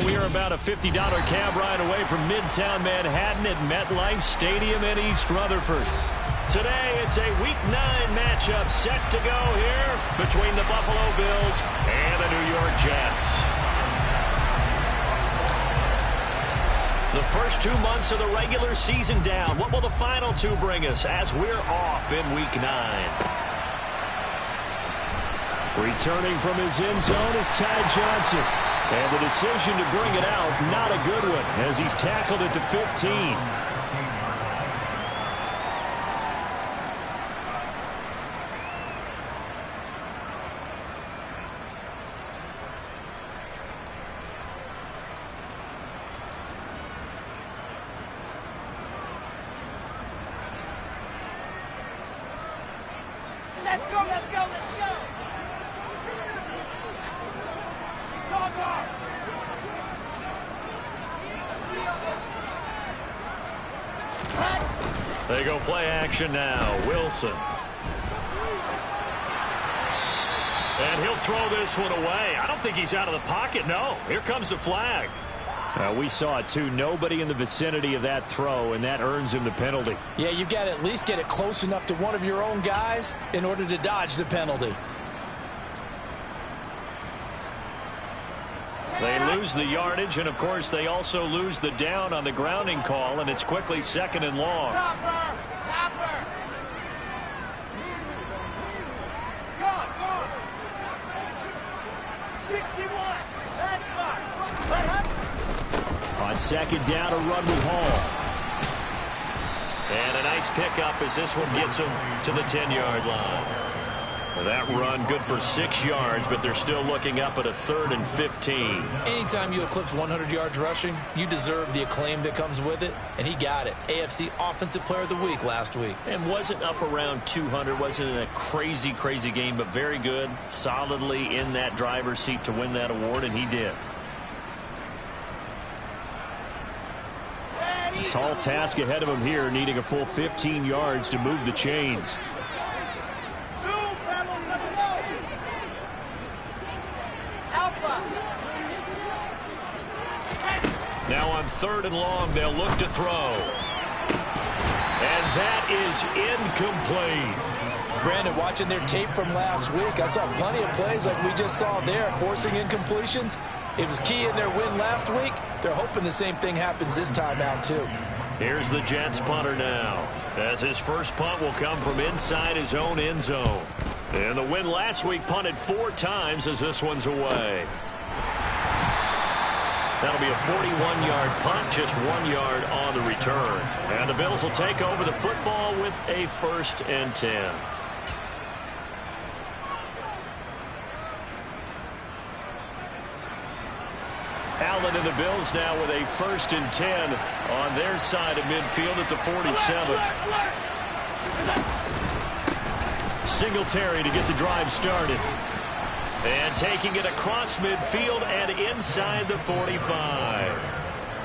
Well, we are about a $50 cab ride away from Midtown Manhattan at MetLife Stadium in East Rutherford. Today, it's a Week 9 matchup set to go here between the Buffalo Bills and the New York Jets. The first 2 months of the regular season down. What will the final 2 bring us as we're off in Week 9? Returning from his end zone is Ty Johnson. And the decision to bring it out, not a good one, as he's tackled at the 15. Let's go, let's go, let's go! They go play action now. Wilson. And he'll throw this one away. I don't think he's out of the pocket. No. Here comes the flag. We saw it, too. Nobody in the vicinity of that throw, and that earns him the penalty. Yeah, you've got to at least get it close enough to one of your own guys in order to dodge the penalty. They lose the yardage, and, of course, they also lose the down on the grounding call, and it's quickly 2nd and long. Topper! Topper! Go, go! 61! Matchbox! On 2nd down, a run with Hall. And a nice pickup as this one gets him to the 10-yard line. That run good for 6 yards, but they're still looking up at a 3rd and 15. Anytime you eclipse 100 yards rushing, you deserve the acclaim that comes with it, and he got it. AFC Offensive Player of the Week last week. And wasn't up around 200, wasn't in a crazy, crazy game, but very good, solidly in that driver's seat to win that award, and he did. Tall task ahead of him here, needing a full 15 yards to move the chains. Now on 3rd and long, they'll look to throw. And that is incomplete. Brandon, watching their tape from last week, I saw plenty of plays like we just saw there, forcing incompletions. It was key in their win last week. They're hoping the same thing happens this time out, too. Here's the Jets punter now, as his first punt will come from inside his own end zone. And the win last week punted 4 times as this one's away. That'll be a 41-yard punt, just 1 yard on the return. And the Bills will take over the football with a 1st and 10. Allen and the Bills now with a 1st and 10 on their side of midfield at the 47. Singletary to get the drive started. And taking it across midfield and inside the 45.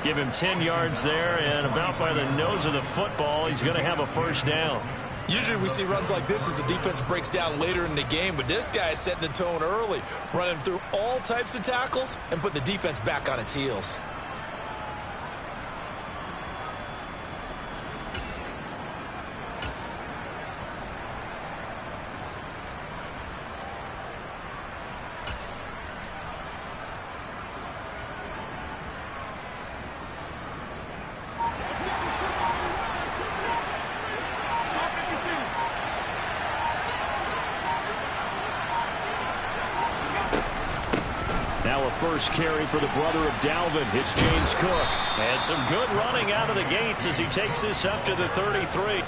Give him 10 yards there, and about by the nose of the football, he's going to have a 1st down. Usually we see runs like this as the defense breaks down later in the game, but this guy is setting the tone early, running through all types of tackles and put the defense back on its heels. First carry for the brother of Dalvin. It's James Cook. And some good running out of the gates as he takes this up to the 33.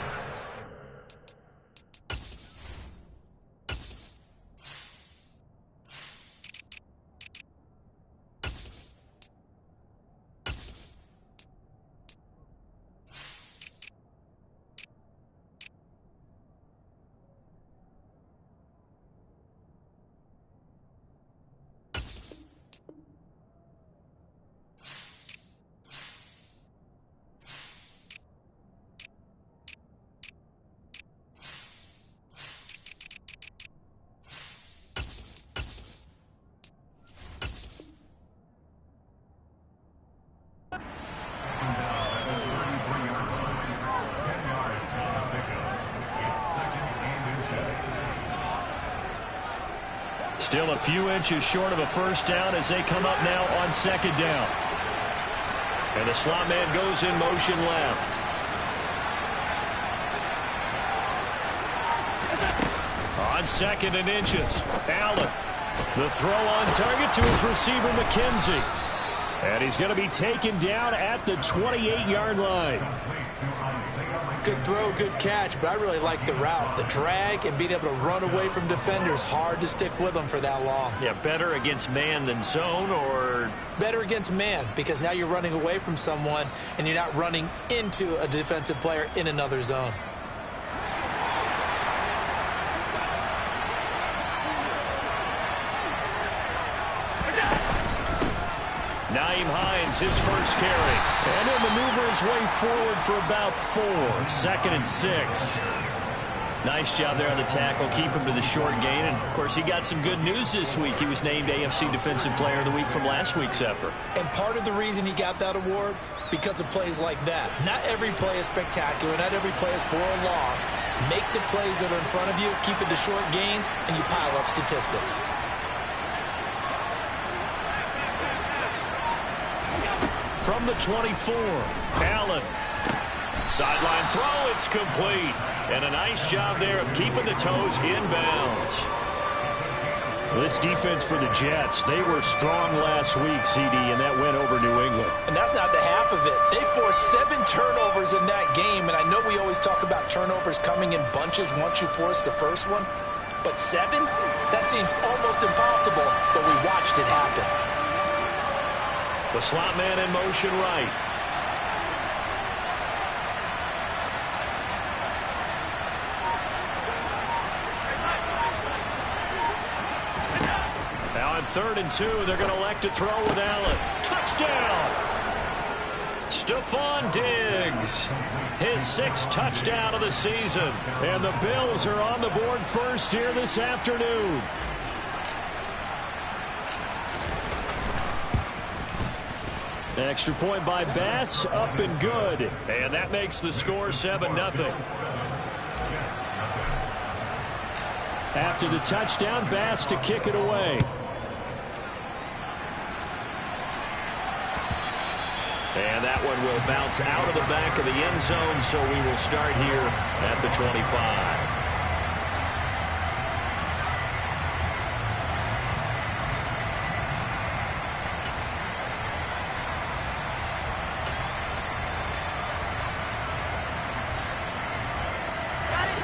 Still a few inches short of a first down as they come up now on second down. And the slot man goes in motion left. On second and inches, Allen. The throw on target to his receiver, McKenzie. And he's going to be taken down at the 28-yard line. Good throw, good catch, but I really like the route. The drag and being able to run away from defenders, hard to stick with them for that long. Yeah, better against man than zone, or? Better against man, because now you're running away from someone and you're not running into a defensive player in another zone. Nyheim Hines, his first carry. And he'll maneuver his way forward for about 4. 2nd and 6. Nice job there on the tackle. Keep him to the short gain. And, of course, he got some good news this week. He was named AFC Defensive Player of the Week from last week's effort. And part of the reason he got that award, because of plays like that. Not every play is spectacular. Not every play is for a loss. Make the plays that are in front of you, keep it to short gains, and you pile up statistics. From the 24, Allen. Sideline throw, it's complete. And a nice job there of keeping the toes in bounds. This defense for the Jets, they were strong last week, CD, and that went over New England. And that's not the half of it. They forced 7 turnovers in that game, and I know we always talk about turnovers coming in bunches once you force the first one. But 7? That seems almost impossible, but we watched it happen. The slot man in motion right. Now on 3rd and 2, they're going to elect to throw with Allen. Touchdown! Stephon Diggs, his 6th touchdown of the season. And the Bills are on the board first here this afternoon. Extra point by Bass, up and good. And that makes the score 7-0. After the touchdown, Bass to kick it away. And that one will bounce out of the back of the end zone, so we will start here at the 25.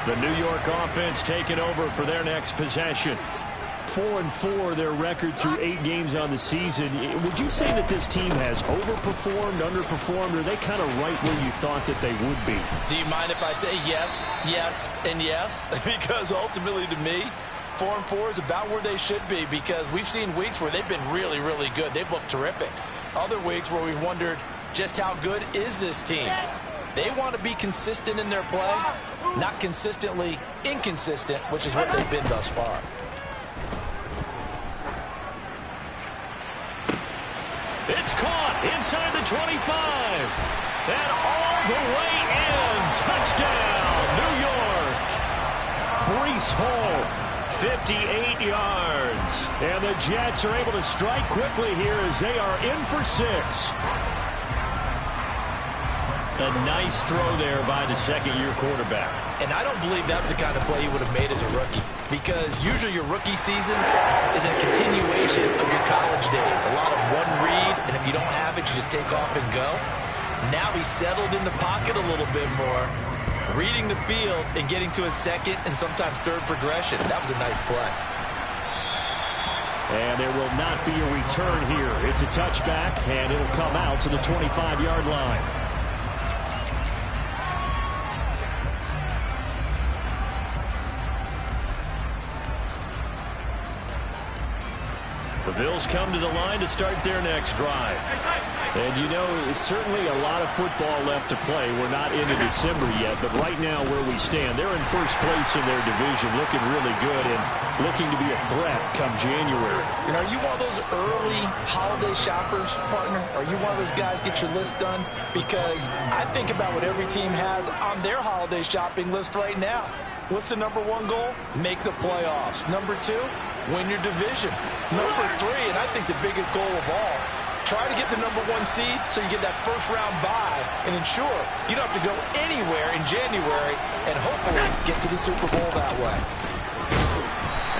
The New York offense taking over for their next possession. 4-4 their record through 8 games on the season. Would you say that this team has overperformed, underperformed, or are they kind of right where you thought that they would be? Do you mind if I say yes, yes, and yes? Because ultimately to me, 4-4 is about where they should be, because we've seen weeks where they've been really, really good. They've looked terrific. Other weeks where we've wondered just how good is this team? They want to be consistent in their play, not consistently inconsistent, which is what they've been thus far. It's caught inside the 25. And all the way in. Touchdown, New York. Breece Hall, 58 yards. And the Jets are able to strike quickly here as they are in for 6. A nice throw there by the second-year quarterback. And I don't believe that was the kind of play he would have made as a rookie, because usually your rookie season is a continuation of your college days. A lot of one read, and if you don't have it, you just take off and go. Now he's settled in the pocket a little bit more, reading the field and getting to a second and sometimes third progression. That was a nice play. And there will not be a return here. It's a touchback, and it'll come out to the 25-yard line. The Bills come to the line to start their next drive. And, you know, certainly a lot of football left to play. We're not into December yet, but right now where we stand, they're in first place in their division, looking really good and looking to be a threat come January. And are you one of those early holiday shoppers, partner? Are you one of those guys get your list done? Because I think about what every team has on their holiday shopping list right now. What's the #1 goal? Make the playoffs. #2, win your division. Number 3, and I think the biggest goal of all, try to get the number 1 seed so you get that first-round bye and ensure you don't have to go anywhere in January and hopefully get to the Super Bowl that way.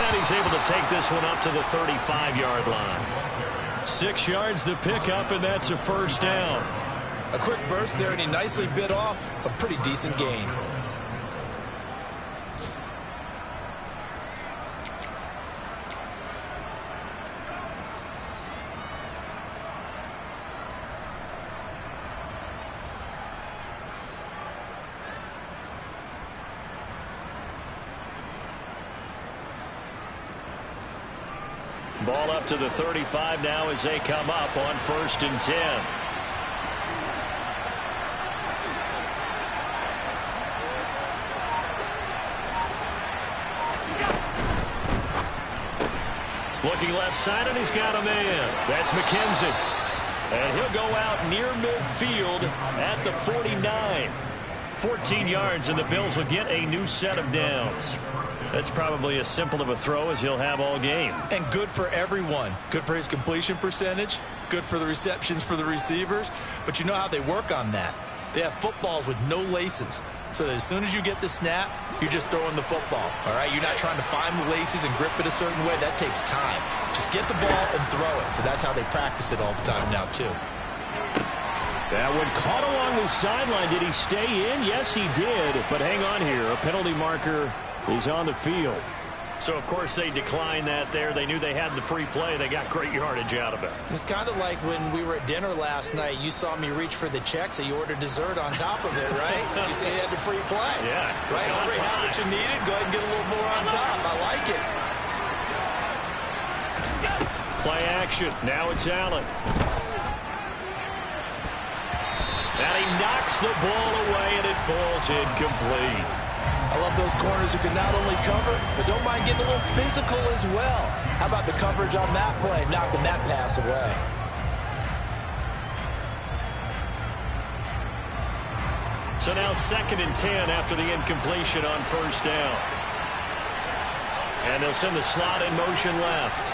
And he's able to take this one up to the 35-yard line. 6 yards the pickup, and that's a first down. A quick burst there, and he nicely bit off a pretty decent gain. Ball up to the 35 now as they come up on 1st and 10. Looking left side, and he's got a man. That's McKenzie. And he'll go out near midfield at the 49. 14 yards, and the Bills will get a new set of downs. That's probably as simple of a throw as he'll have all game. And good for everyone. Good for his completion percentage. Good for the receptions for the receivers. But you know how they work on that. They have footballs with no laces. So that as soon as you get the snap, you're just throwing the football. All right? You're not trying to find the laces and grip it a certain way. That takes time. Just get the ball and throw it. So that's how they practice it all the time now, too. That one caught along the sideline. Did he stay in? Yes, he did. But hang on here. A penalty marker is on the field. So, of course, they declined that there. They knew they had the free play. They got great yardage out of it. It's kind of like when we were at dinner last night. You saw me reach for the check, so you ordered dessert on top of it, right? You say you had the free play. Yeah. Right? Already had what you needed. Go ahead and get a little more on top. I like it. Play action. Now it's Allen. And he knocks the ball away, and it falls incomplete. I love those corners who can not only cover, but don't mind getting a little physical as well. How about the coverage on that play, knocking that pass away? So now 2nd and 10 after the incompletion on 1st down. And they'll send the slot in motion left.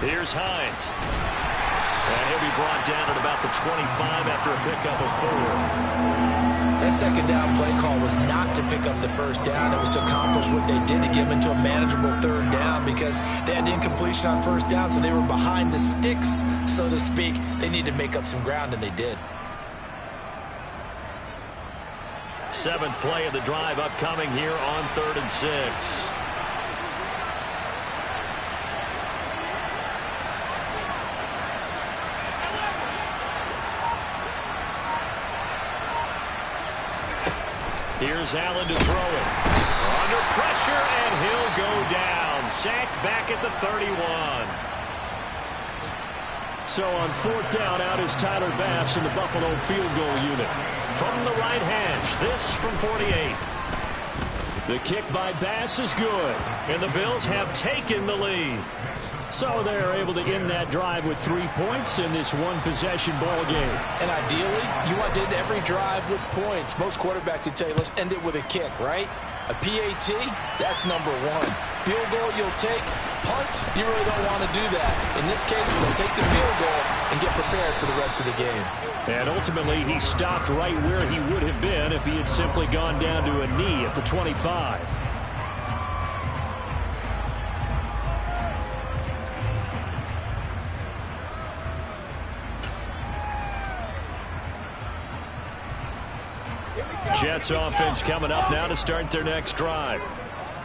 Here's Hines. And he'll be brought down at about the 25 after a pickup of 4. That 2nd down play call was not to pick up the 1st down. It was to accomplish what they did to get them into a manageable 3rd down because they had incompletion on 1st down, so they were behind the sticks, so to speak. They needed to make up some ground, and they did. 7th play of the drive upcoming here on 3rd and 6. Here's Allen to throw it. Under pressure, and he'll go down. Sacked back at the 31. So on 4th down, out is Tyler Bass in the Buffalo field goal unit. From the right hash, this from 48. The kick by Bass is good, and the Bills have taken the lead. So they're able to end that drive with 3 points in this one-possession ball game. And ideally, you want to end every drive with points. Most quarterbacks would tell you, let's end it with a kick, right? A PAT, that's number 1. Field goal you'll take. Punts, you really don't want to do that. In this case, they'll take the field goal and get prepared for the rest of the game. And ultimately, he stopped right where he would have been if he had simply gone down to a knee at the 25. Jets offense coming up now to start their next drive.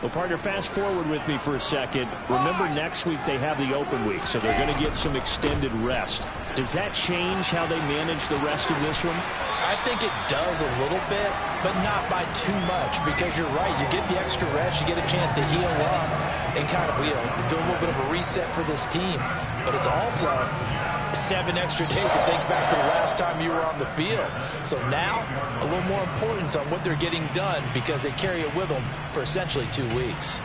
Well, partner, fast forward with me for a second. Remember, next week they have the open week, so they're going to get some extended rest. Does that change how they manage the rest of this one? I think it does a little bit, but not by too much, because you're right. You get the extra rest. You get a chance to heal up and kind of, do a little bit of a reset for this team. But it's also 7 extra days to think back to the last time you were on the field. So now, a little more importance on what they're getting done because they carry it with them for essentially 2 weeks.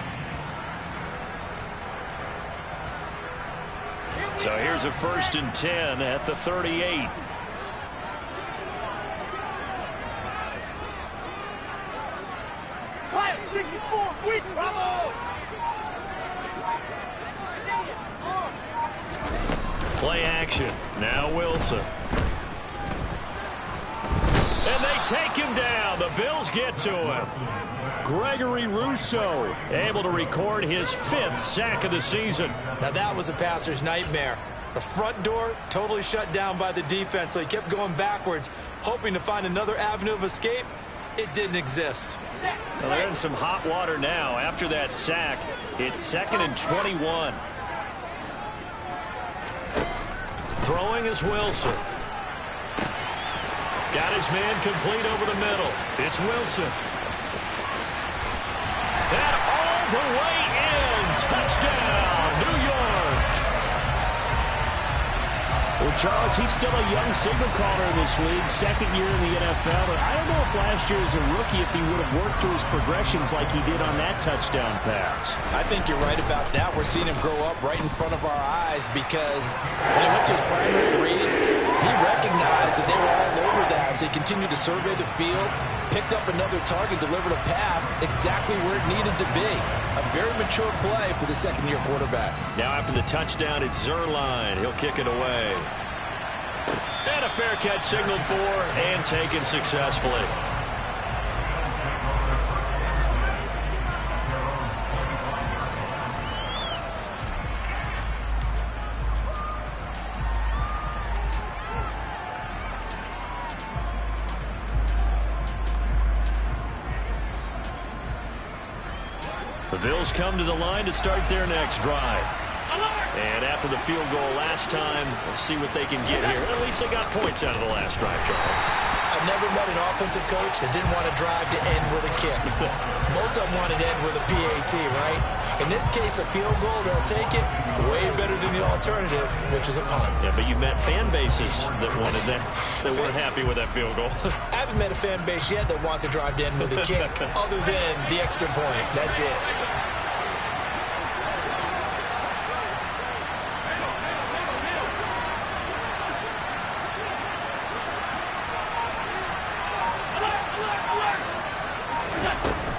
So here's a 1st and 10 at the 38. 64, win, bravo! See it, on. Play action. Now Wilson. And they take him down. The Bills get to him. Gregory Rousseau able to record his 5th sack of the season. Now that was a passer's nightmare. The front door totally shut down by the defense, so he kept going backwards, hoping to find another avenue of escape. It didn't exist. Well, they're in some hot water now. After that sack, it's 2nd and 21. Throwing is Wilson. Got his man complete over the middle. It's Wilson. And all the way in. Touchdown, New York. Well, Charles, he's still a young signal caller in this league, 2nd year in the NFL. But I don't know if last year as a rookie, if he would have worked through his progressions like he did on that touchdown pass. I think you're right about that. We're seeing him grow up right in front of our eyes because when he went to his primary read, he recognized that they were all over that as he continued to survey the field, picked up another target, delivered a pass exactly where it needed to be. A very mature play for the 2nd-year quarterback. Now after the touchdown, it's Zuerlein. He'll kick it away. And a fair catch signaled for and taken successfully. The Bills come to the line to start their next drive. And after the field goal last time, we'll see what they can get here. At least they got points out of the last drive, Charles. I've never met an offensive coach that didn't want to drive to end with a kick. Most of them wanted to end with a PAT, right? In this case, a field goal, they'll take it way better than the alternative, which is a punt. Yeah, but you've met fan bases that wanted that, that weren't happy with that field goal. I haven't met a fan base yet that wants to drive to end with a kick other than the extra point. That's it.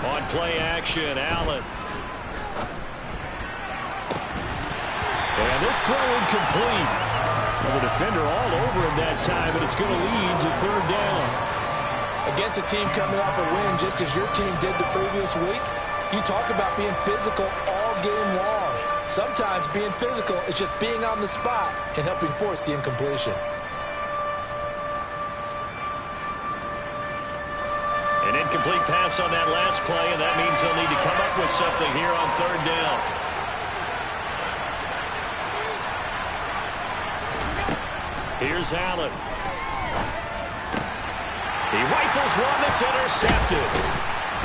On play action, Allen. And this throw incomplete. Well, the defender all over him that time, and it's going to lead to 3rd down. Against a team coming off a win just as your team did the previous week, you talk about being physical all game long. Sometimes being physical is just being on the spot and helping force the incompletion. An incomplete pass on that last play, and that means they'll need to come up with something here on 3rd down. Here's Allen. He rifles one that's intercepted.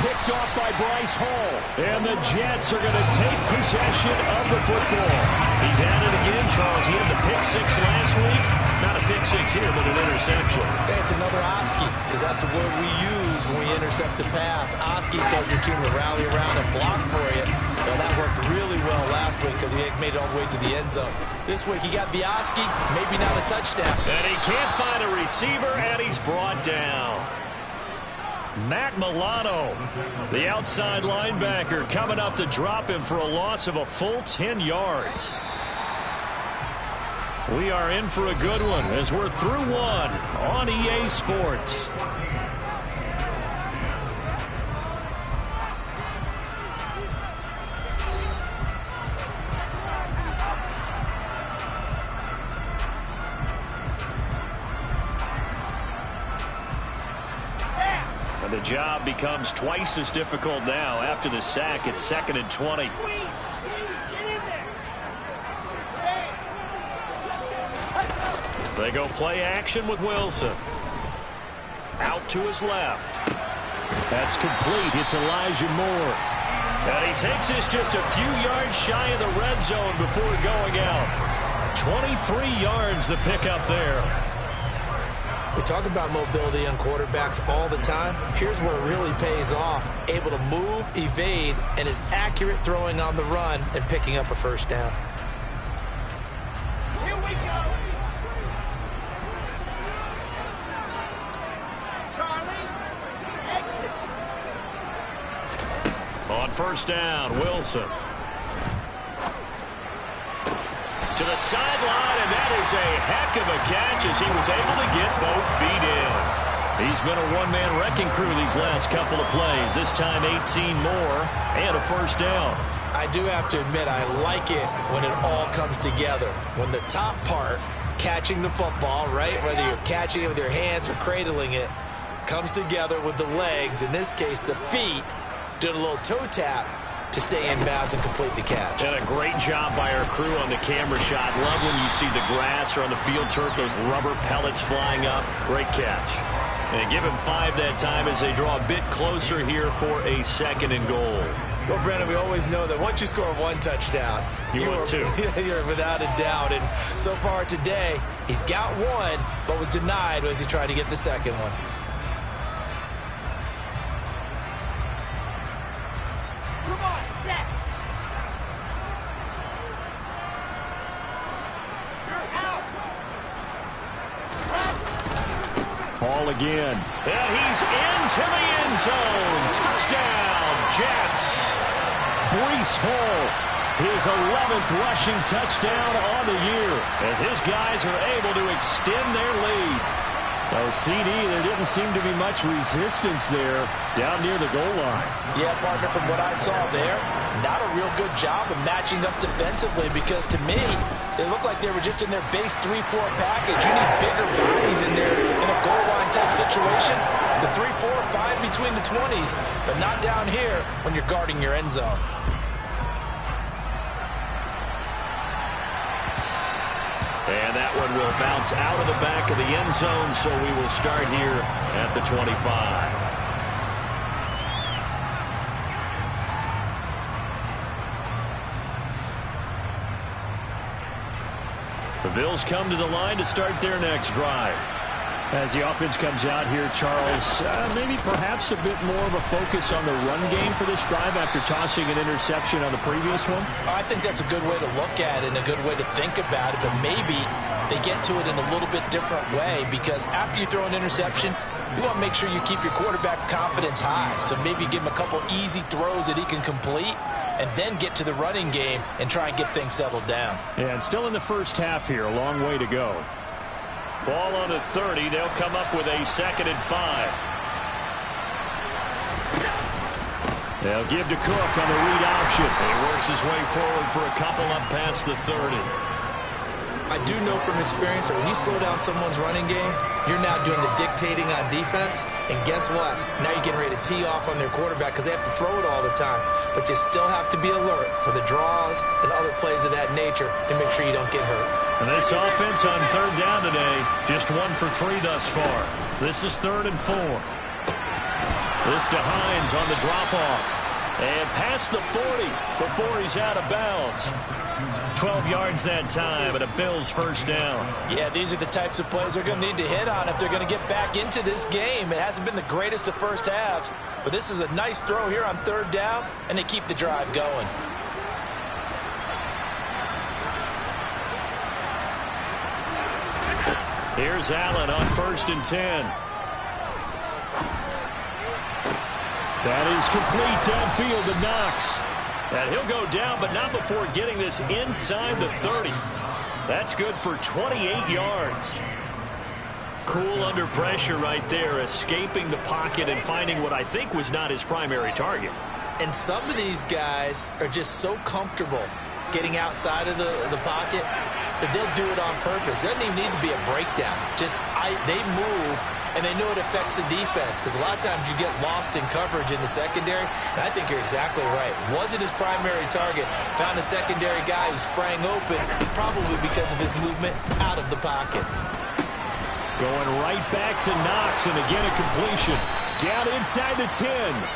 Picked off by Bryce Hall. And the Jets are going to take possession of the football. He's at it again, Charles. He had the pick 6 last week. Not a pick 6 here, but an interception. It's another Oski, because that's the word we use when we intercept the pass. Oski tells your team to rally around and block for you. Well, that worked really well last week because he made it all the way to the end zone. This week he got the Oski, maybe not a touchdown. And he can't find a receiver, and he's brought down. Matt Milano, the outside linebacker, coming up to drop him for a loss of a full 10 yards. We are in for a good one as we're through one on EA Sports. And the job becomes twice as difficult now. After the sack, it's 2nd and 20. Squeeze, get in there. They go play action with Wilson. Out to his left. That's complete. It's Elijah Moore. And he takes this just a few yards shy of the red zone before going out. 23 yards the pickup there. We talk about mobility on quarterbacks all the time. Here's where it really pays off. Able to move, evade, and is accurate throwing on the run and picking up a 1st down. Here we go. Charlie, exit. first down. Wilson. To the sideline, and that is a heck of a catch as he was able to get both feet in. He's been a one-man wrecking crew these last couple of plays. This time 18 more and a first down. I do have to admit, I like it when it all comes together. When the top part, catching the football, right, whether you're catching it with your hands or cradling it, comes together with the legs, in this case the feet, doing a little toe tap to stay in bounds and complete the catch. And a great job by our crew on the camera shot. Love when you see the grass or on the field turf, those rubber pellets flying up. Great catch. And give him 5 that time as they draw a bit closer here for a 2nd and goal. Well, Brandon, we always know that once you score 1 touchdown, you want 2. You're without a doubt. And so far today, he's got 1, but was denied as he tried to get the 2nd one. Come on, set. You're out. Ball again. And he's into the end zone. Touchdown, Jets. Breece Hall, his 11th rushing touchdown on the year, as his guys are able to extend their lead. Oh, CD, there didn't seem to be much resistance there down near the goal line. Yeah, partner, from what I saw there, not a real good job of matching up defensively, because to me, they looked like they were just in their base 3-4 package. You need bigger bodies in there in a goal line type situation. The 3, 4, 5 between the 20s, but not down here when you're guarding your end zone. And that one will bounce out of the back of the end zone, so we will start here at the 25. The Bills come to the line to start their next drive. As the offense comes out here, Charles, maybe perhaps a bit more of a focus on the run game for this drive after tossing an interception on the previous one? I think that's a good way to look at it and a good way to think about it, but maybe they get to it in a little bit different way, because after you throw an interception, you want to make sure you keep your quarterback's confidence high. So maybe give him a couple easy throws that he can complete, and then get to the running game and try and get things settled down. And still in the first half here, a long way to go. Ball on the 30. They'll come up with a 2nd and 5. They'll give to Cook on the read option. He works his way forward for a couple up past the 30. I do know from experience that when you slow down someone's running game, you're now doing the dictating on defense. And guess what? Now you're getting ready to tee off on their quarterback because they have to throw it all the time. But you still have to be alert for the draws and other plays of that nature to make sure you don't get hurt. And this offense on 3rd down today, just 1 for 3 thus far. This is 3rd and 4. This to Hines on the drop-off. And past the 40 before he's out of bounds. 12 yards that time and a Bills first down. Yeah, these are the types of plays they're going to need to hit on if they're going to get back into this game. It hasn't been the greatest of first halves, but this is a nice throw here on 3rd down, and they keep the drive going. Here's Allen on 1st and 10. That is complete downfield to Knox. And he'll go down, but not before getting this inside the 30. That's good for 28 yards. Cool under pressure right there, escaping the pocket and finding what I think was not his primary target. And some of these guys are just so comfortable getting outside of the pocket that they'll do it on purpose. It doesn't even need to be a breakdown. They move, and they know it affects the defense, because a lot of times you get lost in coverage in the secondary, and I think you're exactly right. Wasn't his primary target. Found a secondary guy who sprang open, probably because of his movement out of the pocket. Going right back to Knox, and again a completion. Down inside the 10.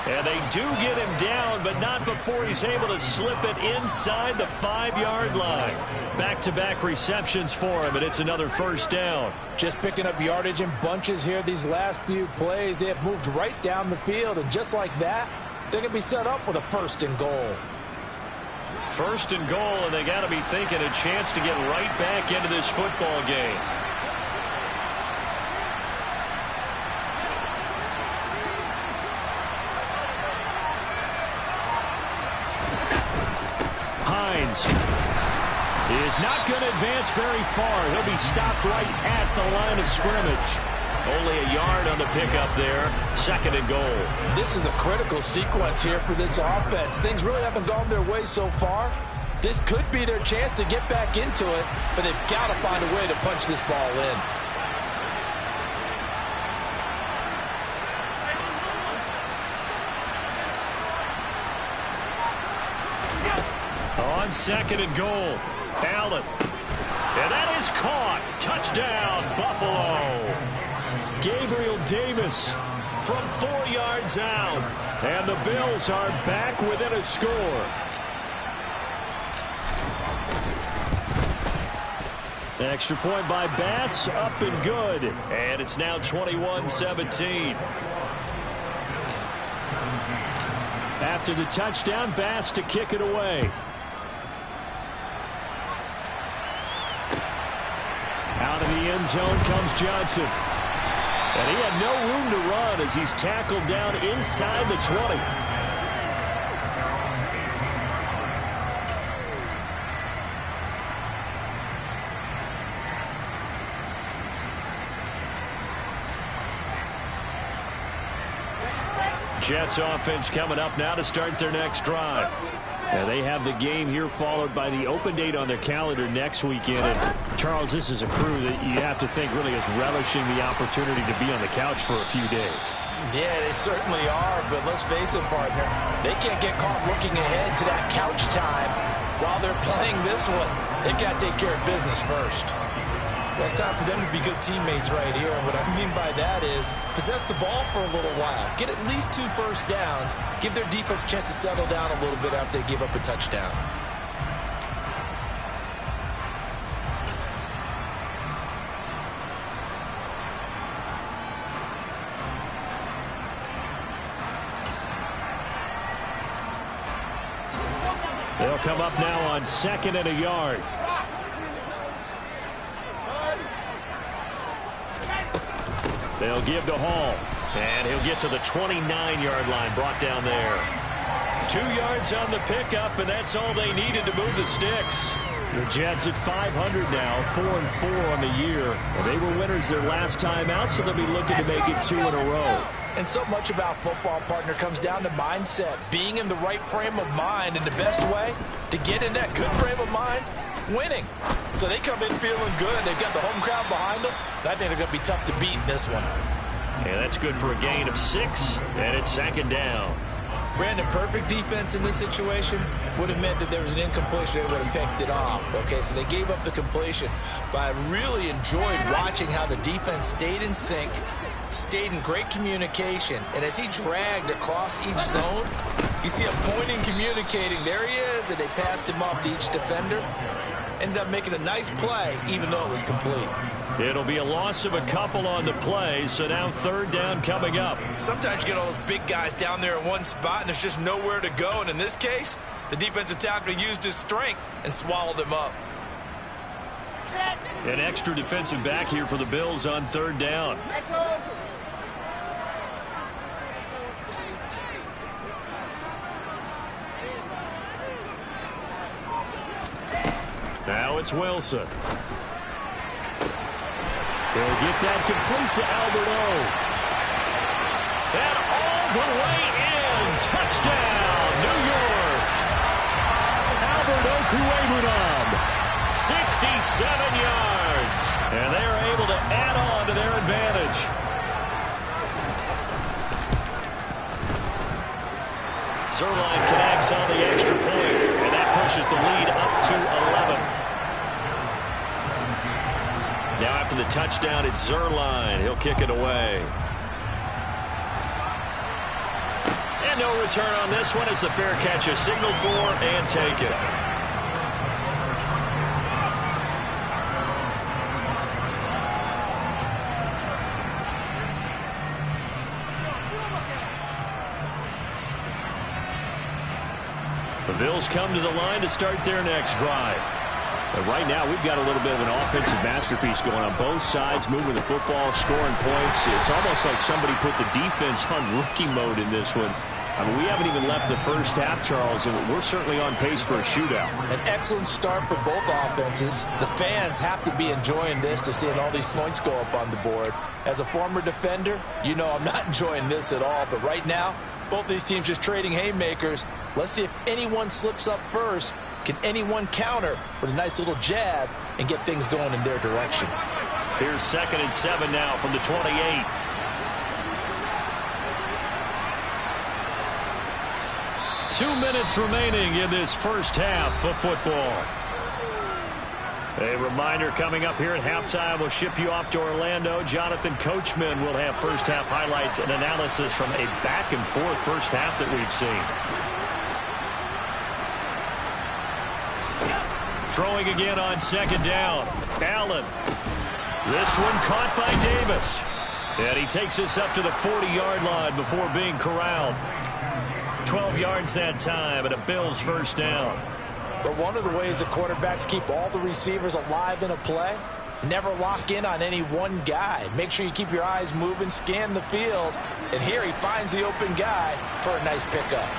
And they do get him down, but not before he's able to slip it inside the 5-yard line. Back-to-back receptions for him, and it's another first down. Just picking up yardage in bunches here these last few plays. They have moved right down the field, and just like that, they're going to be set up with a 1st and goal. 1st and goal, and they got to be thinking a chance to get right back into this football game. is not going to advance very far. He'll be stopped right at the line of scrimmage. Only a yard on the pickup there. 2nd and goal. This is a critical sequence here for this offense. Things really haven't gone their way so far. This could be their chance to get back into it, but they've got to find a way to punch this ball in. On 2nd and goal, Allen. And that is caught. Touchdown, Buffalo. Gabriel Davis from 4 yards out. And the Bills are back within a score. Extra point by Bass, up and good. And it's now 21-17. After the touchdown, Bass to kick it away. Out of the end zone comes Johnson. And he had no room to run as he's tackled down inside the 20. Jets offense coming up now to start their next drive. Yeah, they have the game here followed by the open date on their calendar next weekend. And Charles, this is a crew that you have to think really is relishing the opportunity to be on the couch for a few days. Yeah, they certainly are, but let's face it, partner. They can't get caught looking ahead to that couch time while they're playing this one. They've got to take care of business first. Well, it's time for them to be good teammates right here. And what I mean by that is possess the ball for a little while. Get at least 2 first downs. Give their defense a chance to settle down a little bit after they give up a touchdown. They'll come up now on 2nd and a yard. They'll give to Hall. And he'll get to the 29-yard line, brought down there. 2 yards on the pickup, and that's all they needed to move the sticks. The Jets at 500 now, 4-4 on the year. Well, they were winners their last time out, so they'll be looking to make it 2 in a row. And so much about football, partner, comes down to mindset. Being in the right frame of mind, and the best way to get in that good frame of mind, winning. So they come in feeling good. They've got the home crowd behind them. And I think they're going to be tough to beat in this one. And that's good for a gain of 6, and it's 2nd down. Brandon, perfect defense in this situation would have meant that there was an incompletion. They would have picked it off. Okay, so they gave up the completion. But I really enjoyed watching how the defense stayed in sync, stayed in great communication. And as he dragged across each zone, you see him pointing, communicating. There he is, and they passed him off to each defender. Ended up making a nice play, even though it was complete. It'll be a loss of a couple on the play, so now 3rd down coming up. Sometimes you get all those big guys down there in one spot, and there's just nowhere to go. And in this case, the defensive tackle used his strength and swallowed him up. Set. An extra defensive back here for the Bills on 3rd down. Echo. Now it's Wilson. They'll get that complete to Albert O. And all the way in. Touchdown, New York. Albert Okwuegbunam, 67 yards. And they are able to add on to their advantage. Zuerlein connects on the extra point, and that pushes the lead up to 11. Now after the touchdown, it's Zuerlein. He'll kick it away. And no return on this one. It's the fair catch, a signal for and take it. The Bills come to the line to start their next drive. But right now, we've got a little bit of an offensive masterpiece going on both sides, moving the football, scoring points. It's almost like somebody put the defense on rookie mode in this one. I mean, we haven't even left the first half, Charles, and we're certainly on pace for a shootout. An excellent start for both offenses. The fans have to be enjoying this to seeing all these points go up on the board. As a former defender, you know I'm not enjoying this at all. But right now, both these teams just trading haymakers. Let's see if anyone slips up first. Can anyone counter with a nice little jab and get things going in their direction? Here's 2nd and 7 now from the 28. Two minutes remaining in this first half of football. A reminder coming up here at halftime. We'll ship you off to Orlando. Jonathan Coachman will have first half highlights and analysis from a back-and-forth first half that we've seen. Throwing again on 2nd down. Allen. This one caught by Davis. And he takes us up to the 40-yard line before being corralled. 12 yards that time and a Bills first down. But one of the ways the quarterbacks keep all the receivers alive in a play, never lock in on any one guy. Make sure you keep your eyes moving, scan the field. And here he finds the open guy for a nice pickup.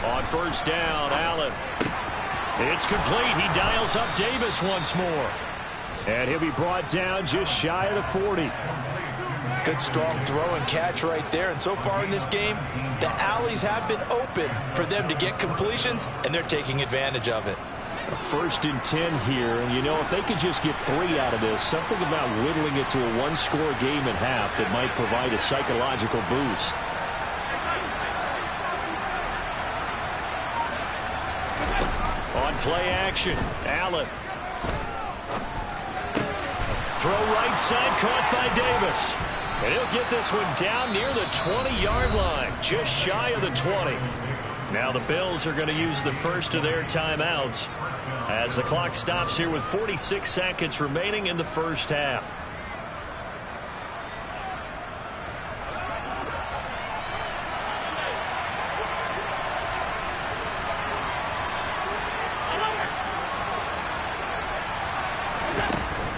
On first down, Allen. It's complete. He dials up Davis once more. And he'll be brought down just shy of the 40. Good strong throw and catch right there. And so far in this game, the alleys have been open for them to get completions, and they're taking advantage of it. A 1st and 10 here. And, you know, if they could just get 3 out of this, something about whittling it to a one-score game at half that might provide a psychological boost. On play action, Allen. Throw right side, caught by Davis. And he'll get this one down near the 20-yard line, just shy of the 20. Now the Bills are going to use the first of their timeouts as the clock stops here with 46 seconds remaining in the first half.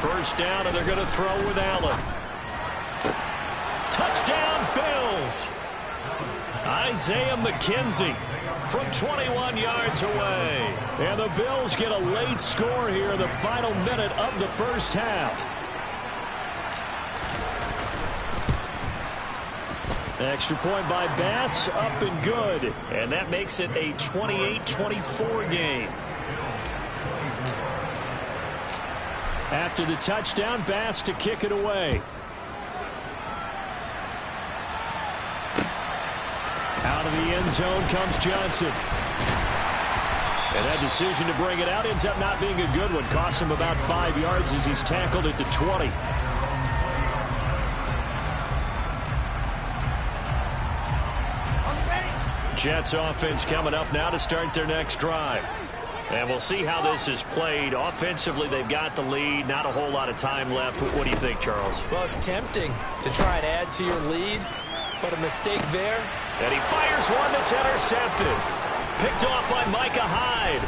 First down, and they're going to throw with Allen. Touchdown, Bills! Isaiah McKenzie from 21 yards away. And the Bills get a late score here in the final minute of the first half. Extra point by Bass, up and good. And that makes it a 28-24 game. After the touchdown, Bass to kick it away. Out of the end zone comes Johnson. And that decision to bring it out ends up not being a good one. Costs him about 5 yards as he's tackled at the 20. Jets offense coming up now to start their next drive. And we'll see how this is played. Offensively, they've got the lead. Not a whole lot of time left. What do you think, Charles? Well, it's tempting to try and add to your lead, but a mistake there. And he fires one that's intercepted. Picked off by Micah Hyde.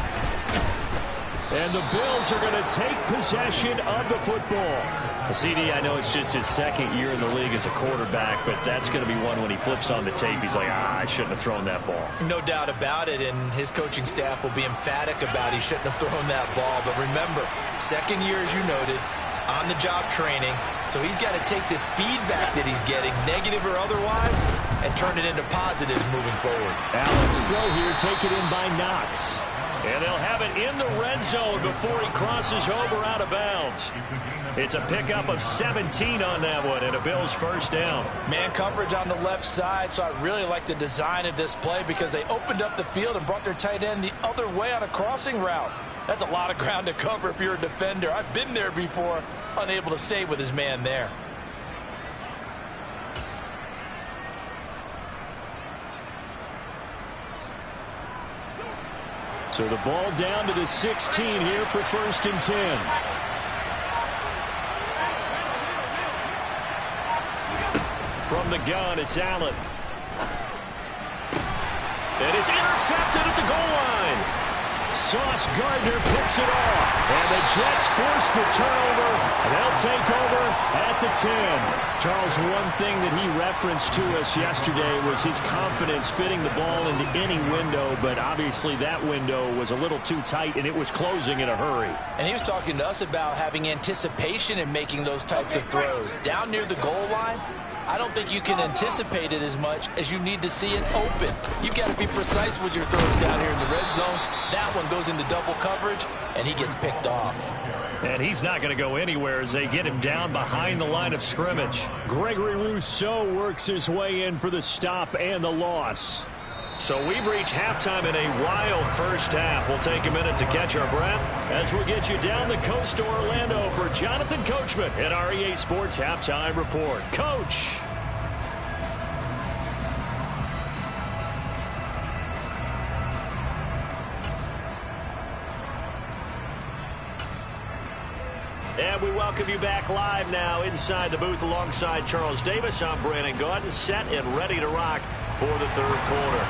And the Bills are going to take possession of the football. CD, I know it's just his 2nd year in the league as a quarterback, but that's going to be one when he flips on the tape. He's like, I shouldn't have thrown that ball. No doubt about it, and his coaching staff will be emphatic about he shouldn't have thrown that ball. But remember, 2nd year, as you noted, on-the-job training, so he's got to take this feedback that he's getting, negative or otherwise, and turn it into positives moving forward. Allen's throw here taken in by Knox. And they'll have it in the red zone before he crosses over out of bounds. It's a pickup of 17 on that one and a Bills first down. Man coverage on the left side, so I really like the design of this play because they opened up the field and brought their tight end the other way on a crossing route. That's a lot of ground to cover if you're a defender. I've been there before, unable to stay with his man there. So the ball down to the 16 here for 1st and 10. From the gun, it's Allen. And it's intercepted at the goal line. Sauce Gardner picks it off. And the Jets force the turnover. They'll take over at the 10. Charles, one thing that he referenced to us yesterday was his confidence fitting the ball into any window, but obviously that window was a little too tight, and it was closing in a hurry. And he was talking to us about having anticipation in making those types of throws. Down near the goal line, I don't think you can anticipate it as much as you need to see it open. You've got to be precise with your throws down here in the red zone. That one goes into double coverage, and he gets picked off. And he's not going to go anywhere as they get him down behind the line of scrimmage. Gregory Rousseau works his way in for the stop and the loss. So we've reached halftime in a wild first half. We'll take a minute to catch our breath as we'll get you down the coast to Orlando for Jonathan Coachman at our EA Sports Halftime Report. Coach. And we welcome you back live now inside the booth alongside Charles Davis. I'm Brandon Gaudin, set and ready to rock for the third quarter.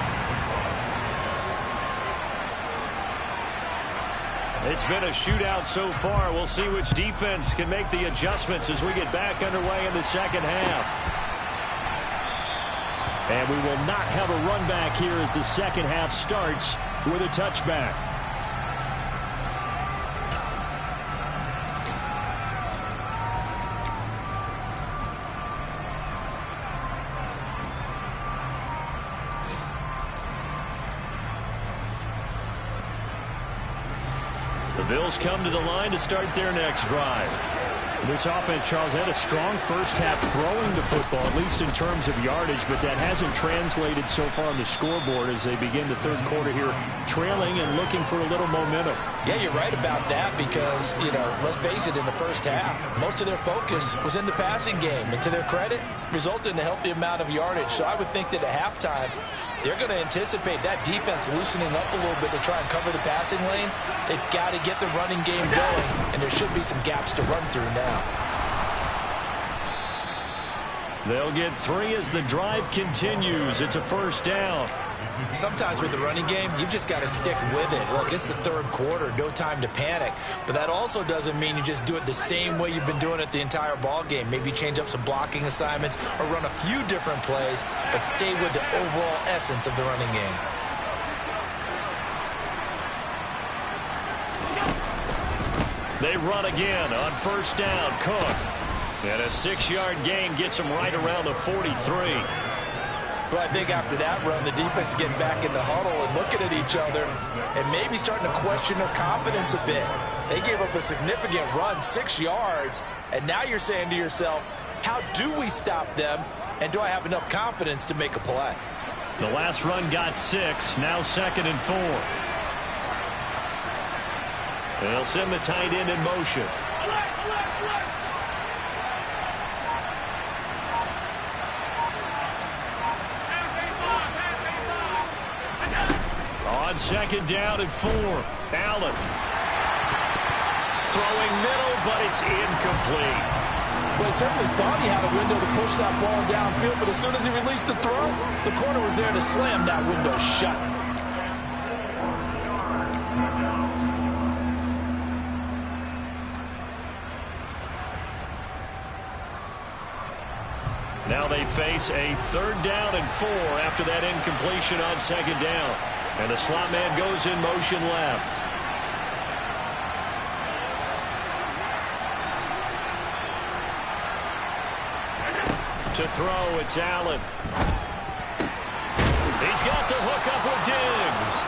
It's been a shootout so far. We'll see which defense can make the adjustments as we get back underway in the second half. And we will not have a run back here as the second half starts with a touchback. The Bills come to the line to start their next drive. This offense, Charles, had a strong first half throwing the football, at least in terms of yardage, but that hasn't translated so far on the scoreboard as they begin the third quarter here, trailing and looking for a little momentum. Yeah, you're right about that because, let's face it, in the first half, most of their focus was in the passing game. And to their credit, resulted in a healthy amount of yardage. So I would think that at halftime, they're going to anticipate that defense loosening up a little bit to try and cover the passing lanes. They've got to get the running game going, and there should be some gaps to run through now. They'll get 3 as the drive continues. It's a first down. Sometimes with the running game, you've just got to stick with it. Look, it's the third quarter, no time to panic. But that also doesn't mean you just do it the same way you've been doing it the entire ball game. Maybe change up some blocking assignments or run a few different plays, but stay with the overall essence of the running game. They run again on first down. Cook. And a 6-yard gain gets them right around the 43. Well, I think after that run, the defense getting back in the huddle and looking at each other and maybe starting to question their confidence a bit. They gave up a significant run, 6 yards, and now you're saying to yourself, how do we stop them, and do I have enough confidence to make a play? The last run got 6, now 2nd and 4. They'll send the tight end in motion. On 2nd down and 4. Allen. Throwing middle, but it's incomplete. Well, he certainly thought he had a window to push that ball downfield, but as soon as he released the throw, the corner was there to slam that window shut. Now they face a 3rd down and 4 after that incompletion on 2nd down. And the slot man goes in motion left. To throw, it's Allen. He's got the hook up with Diggs.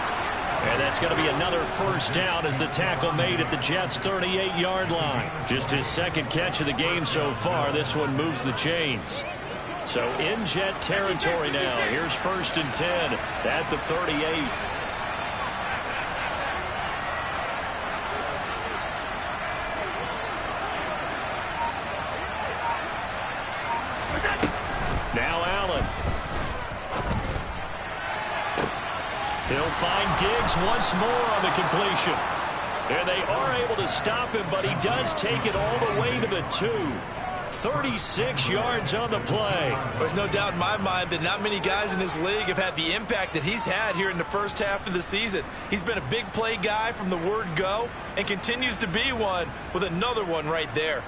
And that's going to be another first down as the tackle made at the Jets' 38-yard line. Just his 2nd catch of the game so far. This one moves the chains. So in Jet territory now. Here's 1st and 10 at the 38. Now Allen. He'll find Diggs once more on the completion. And they are able to stop him, but he does take it all the way to the 2. 36 yards on the play. There's no doubt in my mind that not many guys in this league have had the impact that he's had here in the first half of the season. He's been a big play guy from the word go and continues to be one with another one right there.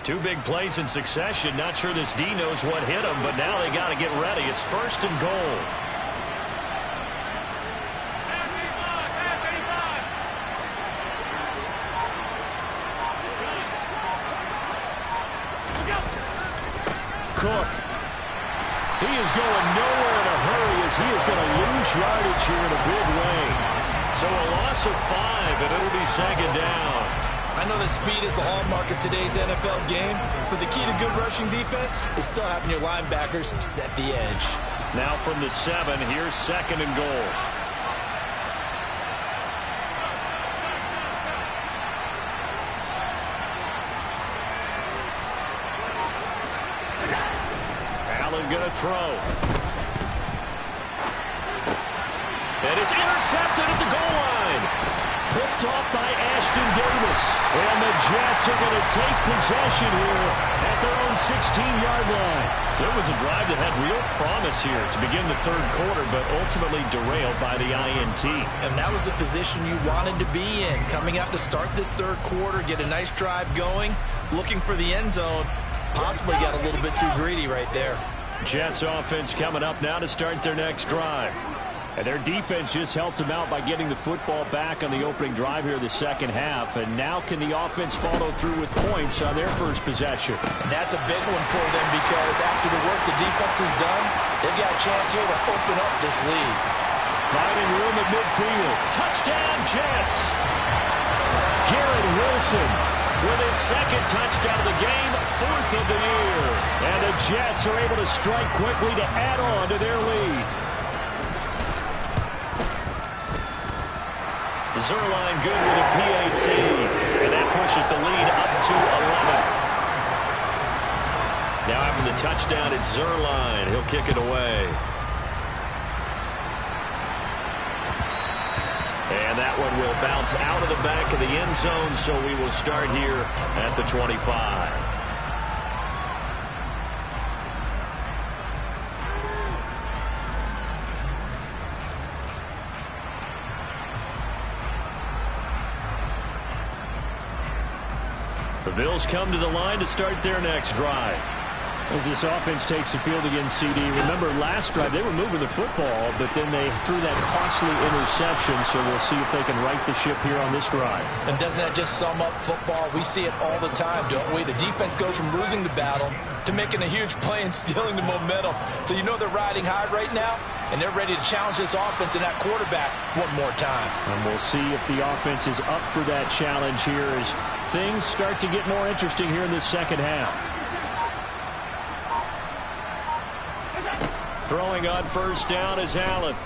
Two big plays in succession. Not sure this D knows what hit him, but now they got to get ready. It's 1st and goal. Cook. He is going nowhere in a hurry as he is going to lose yardage here in a big way. So a loss of 5, and it'll be 2nd down. I know that speed is the hallmark of today's NFL game, but the key to good rushing defense is still having your linebackers set the edge. Now from the 7, here's 2nd and goal. Allen going to throw. And it's intercepted at the goal line. Picked off by Ashton Davis. And the Jets are going to take possession here at their own 16-yard line. So it was a drive that had real promise here to begin the 3rd quarter, but ultimately derailed by the INT. And that was the position you wanted to be in. Coming out to start this 3rd quarter, get a nice drive going, looking for the end zone. Possibly got a little bit too greedy right there. Jets offense coming up now to start their next drive. And their defense just helped them out by getting the football back on the opening drive here in the 2nd half. And now can the offense follow through with points on their first possession? And that's a big one for them because after the work the defense has done, they've got a chance here to open up this lead. Finding room at midfield. Touchdown, Jets! Garrett Wilson with his 2nd touchdown of the game, 4th of the year. And the Jets are able to strike quickly to add on to their lead. Zuerlein good with a PAT, and that pushes the lead up to 11. Now after the touchdown, it's Zuerlein. He'll kick it away. And that one will bounce out of the back of the end zone, so we will start here at the 25. The Bills come to the line to start their next drive. As this offense takes the field against CD, remember last drive they were moving the football, but then they threw that costly interception, so we'll see if they can right the ship here on this drive. And doesn't that just sum up football? We see it all the time, don't we? The defense goes from losing the battle to making a huge play and stealing the momentum. So you know they're riding high right now, and they're ready to challenge this offense and that quarterback one more time. And we'll see if the offense is up for that challenge here as things start to get more interesting here in the 2nd half. Throwing on 1st down is Allen.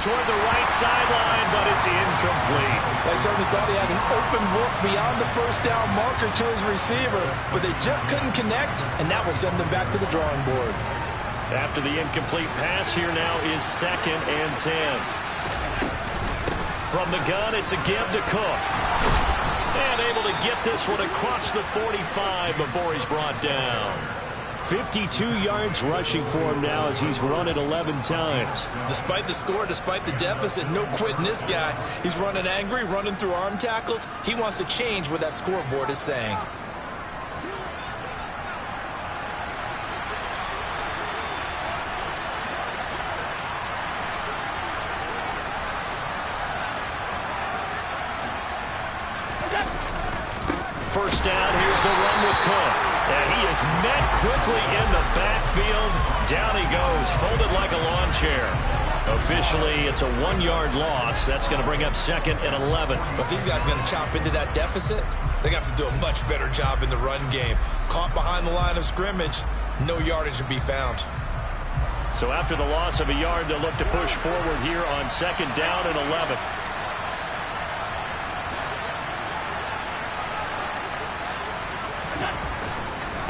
Toward the right sideline, but it's incomplete. They certainly thought he had an open look beyond the 1st down marker to his receiver, but they just couldn't connect, and that will send them back to the drawing board. After the incomplete pass, here now is 2nd and 10. From the gun, it's a give to Cook. And able to get this one across the 45 before he's brought down. 52 yards rushing for him now as he's run it 11 times. Despite the score, despite the deficit, no quitting this guy. He's running angry, running through arm tackles. He wants to change what that scoreboard is saying. First down, here's the run with Cook. And he is met quickly in the backfield. Down he goes, folded like a lawn chair. Officially, it's a 1-yard loss. That's going to bring up 2nd and 11. But these guys are going to chop into that deficit. They're going to have to do a much better job in the run game. Caught behind the line of scrimmage, no yardage to be found. So after the loss of a yard, they'll look to push forward here on 2nd down and 11.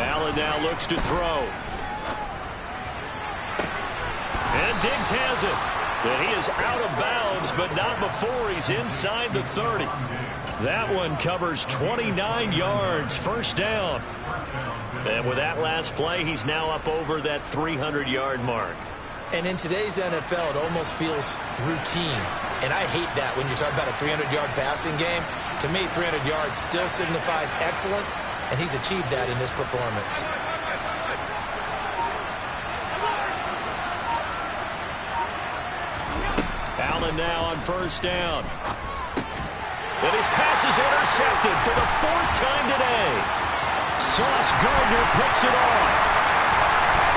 Allen now looks to throw. And Diggs has it. And he is out of bounds, but not before he's inside the 30. That one covers 29 yards, 1st down. And with that last play, he's now up over that 300-yard mark. And in today's NFL, it almost feels routine. And I hate that when you talk about a 300-yard passing game. To me, 300 yards still signifies excellence, and he's achieved that in this performance. Allen now on first down. And his pass is intercepted for the 4th time today. Sauce Gardner picks it off.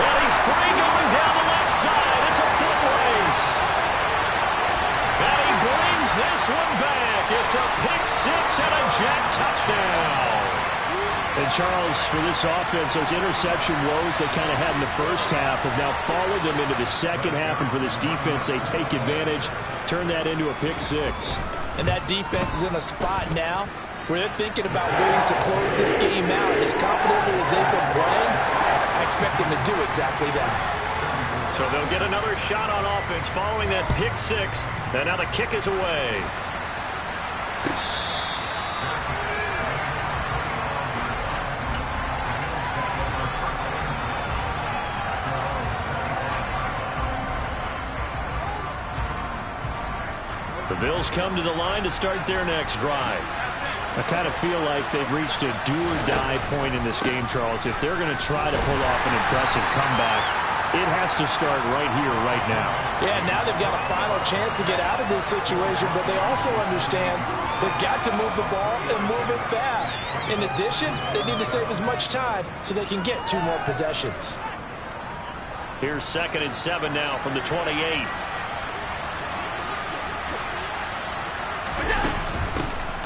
And he's free going down the left side. It's a foot race. And he brings this one back. It's a pick six and a Jet touchdown. And Charles, for this offense, those interception woes they kind of had in the first half have now followed them into the second half. And for this defense, they take advantage, turn that into a pick six. And that defense is in a spot now where they're thinking about ways to close this game out. As confidently as they've been playing, I expect them to do exactly that. So they'll get another shot on offense following that pick six. And now the kick is away. The Bills come to the line to start their next drive. I kind of feel like they've reached a do-or-die point in this game, Charles. If they're going to try to pull off an impressive comeback, it has to start right here, right now. Yeah, now they've got a final chance to get out of this situation, but they also understand they've got to move the ball and move it fast. In addition, they need to save as much time so they can get 2 more possessions. Here's 2nd and 7 now from the 28.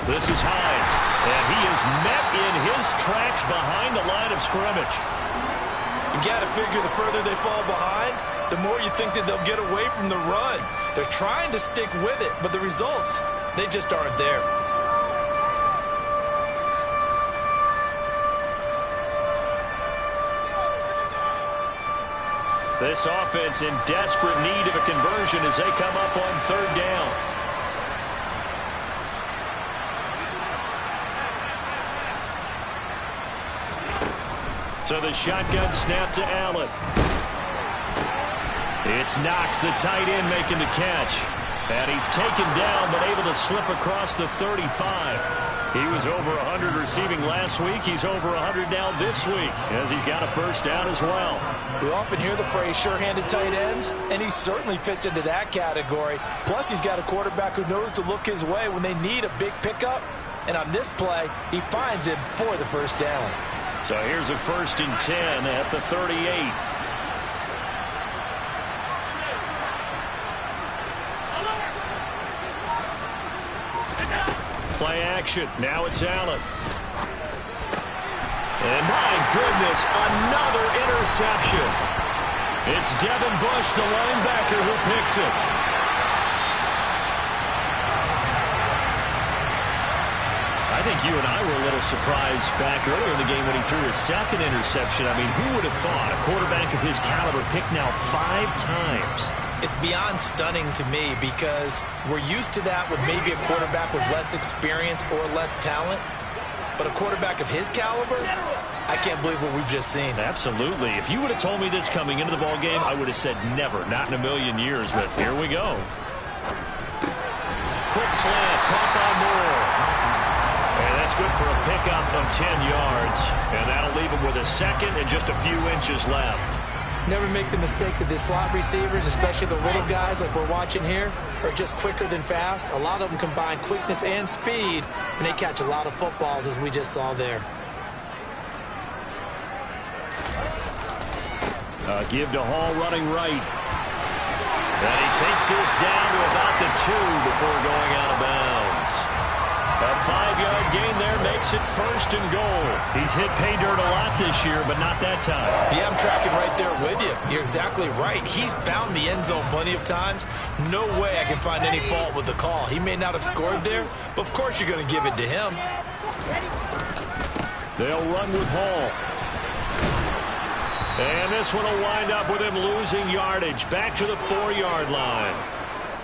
This is Hines, and he is met in his tracks behind the line of scrimmage. You got to figure the further they fall behind, the more you think that they'll get away from the run. They're trying to stick with it, but the results, they just aren't there. This offense in desperate need of a conversion as they come up on 3rd down. So the shotgun snap to Allen. It's Knox, the tight end, making the catch. And he's taken down, but able to slip across the 35. He was over 100 receiving last week. He's over 100 now this week, as he's got a first down as well. We often hear the phrase sure-handed tight ends, and he certainly fits into that category. Plus, he's got a quarterback who knows to look his way when they need a big pickup. And on this play, he finds him for the first down. So here's a 1st and 10 at the 38. Play action. Now it's Allen. And my goodness, another interception. It's Devin Bush, the linebacker, who picks it. I think you and I were a little surprised back earlier in the game when he threw his 2nd interception. I mean, who would have thought a quarterback of his caliber picked now 5 times? It's beyond stunning to me because we're used to that with maybe a quarterback with less experience or less talent. But a quarterback of his caliber, I can't believe what we've just seen. Absolutely. If you would have told me this coming into the ball game, I would have said never, not in a million years. But here we go. Quick slant, caught by Moore. And that's good for a pickup of 10 yards. And that'll leave him with a 2nd and just a few inches left. Never make the mistake that the slot receivers, especially the little guys like we're watching here, are just quicker than fast. A lot of them combine quickness and speed, and they catch a lot of footballs, as we just saw there. Give to Hall running right. And he takes this down to about the 2 before going out of bounds. A 5-yard gain there makes it 1st and goal. He's hit pay dirt a lot this year, but not that time. Yeah, I'm tracking right there with you. You're exactly right. He's found the end zone plenty of times. No way I can find any fault with the call. He may not have scored there, but of course you're going to give it to him. They'll run with Hall. And this one will wind up with him losing yardage back to the 4-yard line.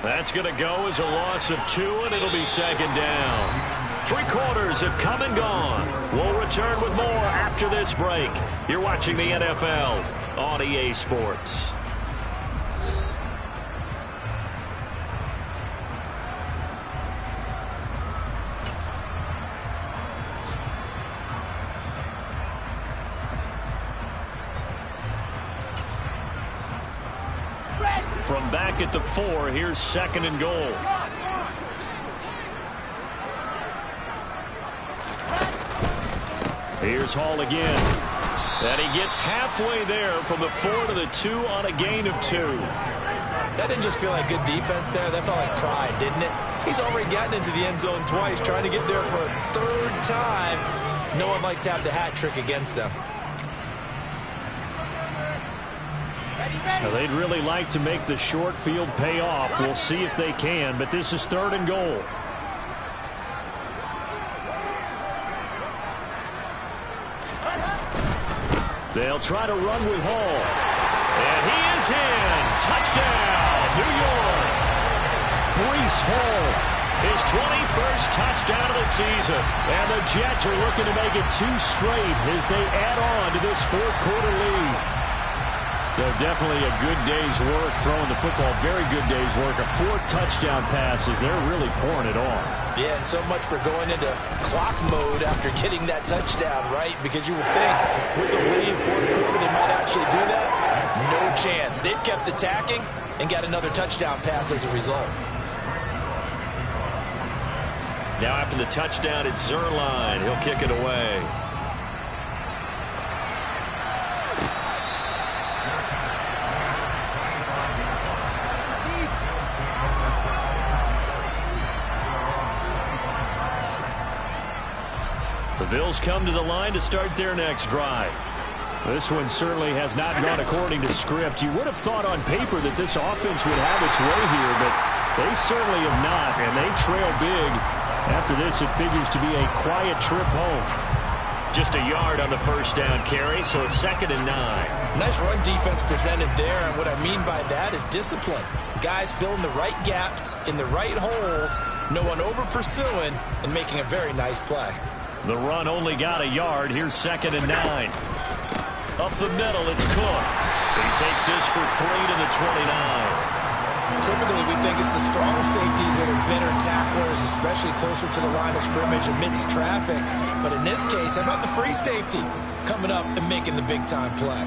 That's going to go as a loss of 2, and it'll be 2nd down. 3 quarters have come and gone. We'll return with more after this break. You're watching the NFL on EA Sports. From back at the 4, here's 2nd and goal. Here's Hall again. And he gets halfway there from the 4 to the 2 on a gain of 2. That didn't just feel like good defense there. That felt like pride, didn't it? He's already gotten into the end zone twice, trying to get there for a 3rd time. No one likes to have the hat trick against them. Now, they'd really like to make the short field pay off. We'll see if they can, but this is 3rd and goal. They'll try to run with Hall. And he is in. Touchdown, New York. Breece Hall, his 21st touchdown of the season. And the Jets are looking to make it 2 straight as they add on to this 4th quarter lead. Definitely a good day's work throwing the football. Very good day's work. A 4th touchdown pass as they're really pouring it on. Yeah, and so much for going into clock mode after getting that touchdown, right? Because you would think with the lead 4th quarter they might actually do that. No chance. They've kept attacking and got another touchdown pass as a result. Now after the touchdown, it's Zuerlein. He'll kick it away. The Bills come to the line to start their next drive. This one certainly has not gone according to script. You would have thought on paper that this offense would have its way here, but they certainly have not, and they trail big. After this, it figures to be a quiet trip home. Just a yard on the 1st down carry, so it's 2nd and 9. Nice run defense presented there, and what I mean by that is discipline. Guys filling the right gaps in the right holes, no one over pursuing, and making a very nice play. The run only got a yard. Here's 2nd and 9. Up the middle, it's Cook. He takes this for 3 to the 29. Typically, we think it's the strong safeties that are better tacklers, especially closer to the line of scrimmage amidst traffic. But in this case, how about the free safety coming up and making the big-time play?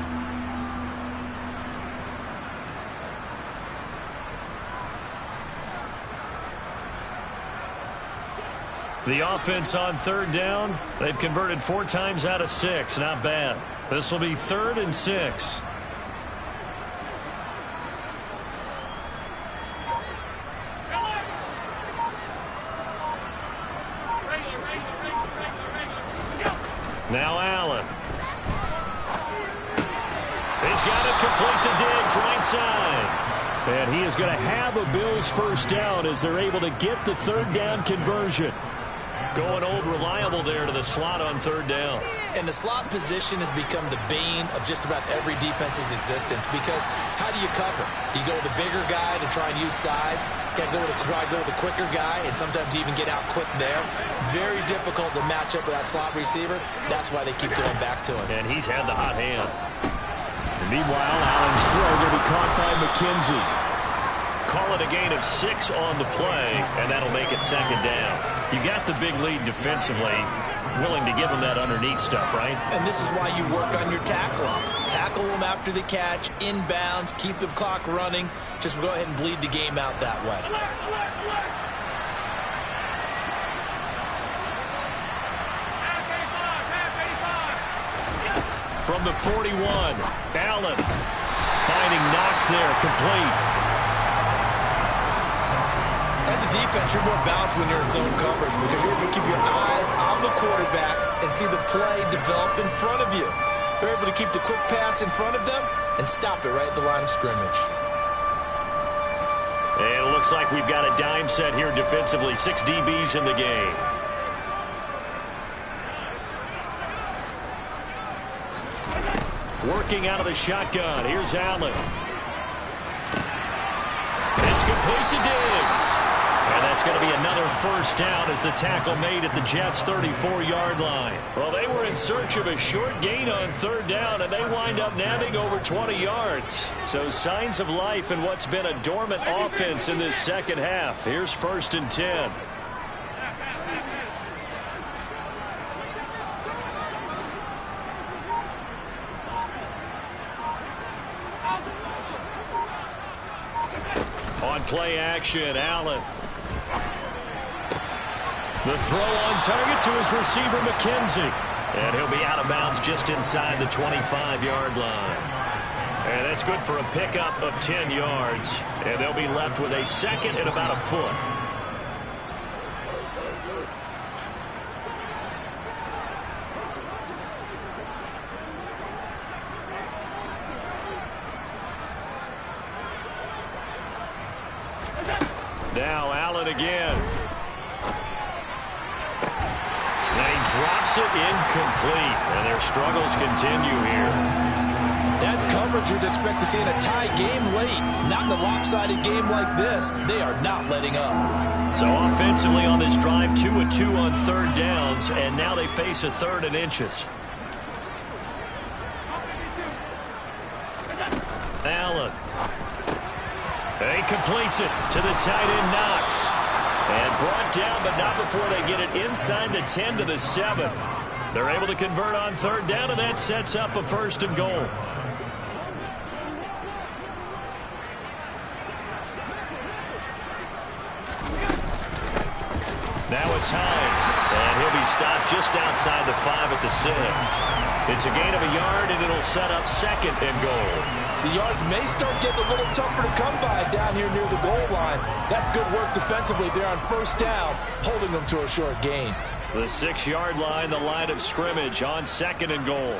The offense on 3rd down, they've converted 4 times out of 6. Not bad. This will be 3rd and 6. Now Allen. He's got it complete to Diggs, right side. And he is going to have a Bills 1st down as they're able to get the 3rd down conversion. Going old reliable there to the slot on 3rd down. And the slot position has become the bane of just about every defense's existence, because how do you cover? Do you go with the bigger guy to try and use size? Can't go with the quicker guy, and sometimes you even get out quick there. Very difficult to match up with that slot receiver. That's why they keep going back to him. And he's had the hot hand. And meanwhile, Allen's throw will be caught by McKenzie. Call it a gain of 6 on the play, and that'll make it 2nd down. You got the big lead defensively, willing to give them that underneath stuff, right? And this is why you work on your tackling. Tackle them after the catch, inbounds, keep the clock running. Just go ahead and bleed the game out that way. From the 41, Allen finding Knox there, complete. As a defense, you're more balanced when you're in zone coverage because you're able to keep your eyes on the quarterback and see the play develop in front of you. They're able to keep the quick pass in front of them and stop it right at the line of scrimmage. And it looks like we've got a dime set here defensively. 6 DBs in the game. Working out of the shotgun. Here's Allen. It's complete to Diggs. And that's going to be another 1st down as the tackle made at the Jets' 34-yard line. Well, they were in search of a short gain on 3rd down, and they wind up nabbing over 20 yards. So signs of life in what's been a dormant offense in this 2nd half. Here's 1st and 10. play action. Allen. The throw on target to his receiver, McKenzie. And he'll be out of bounds just inside the 25-yard line. And that's good for a pickup of 10 yards. And they'll be left with a second and about a foot. Now Allen again. And he drops it incomplete. And their struggles continue here. That's coverage you'd expect to see in a tie game late. Not in a lopsided game like this. They are not letting up. So offensively on this drive, 2 of 2 on third downs. And now they face a 3rd and inches. Allen. He completes it to the tight end, Knox. And brought down, but not before they get it inside the 10 to the 7. They're able to convert on third down, and that sets up a 1st and goal. Now it's Hines, and he'll be stopped just outside the 5 at the 6. It's a gain of a yard, and it'll set up 2nd and goal. The yards may start getting a little tougher to come by down here near the goal line. That's good work defensively there on 1st down, holding them to a short gain. The 6-yard line, the line of scrimmage on 2nd and goal.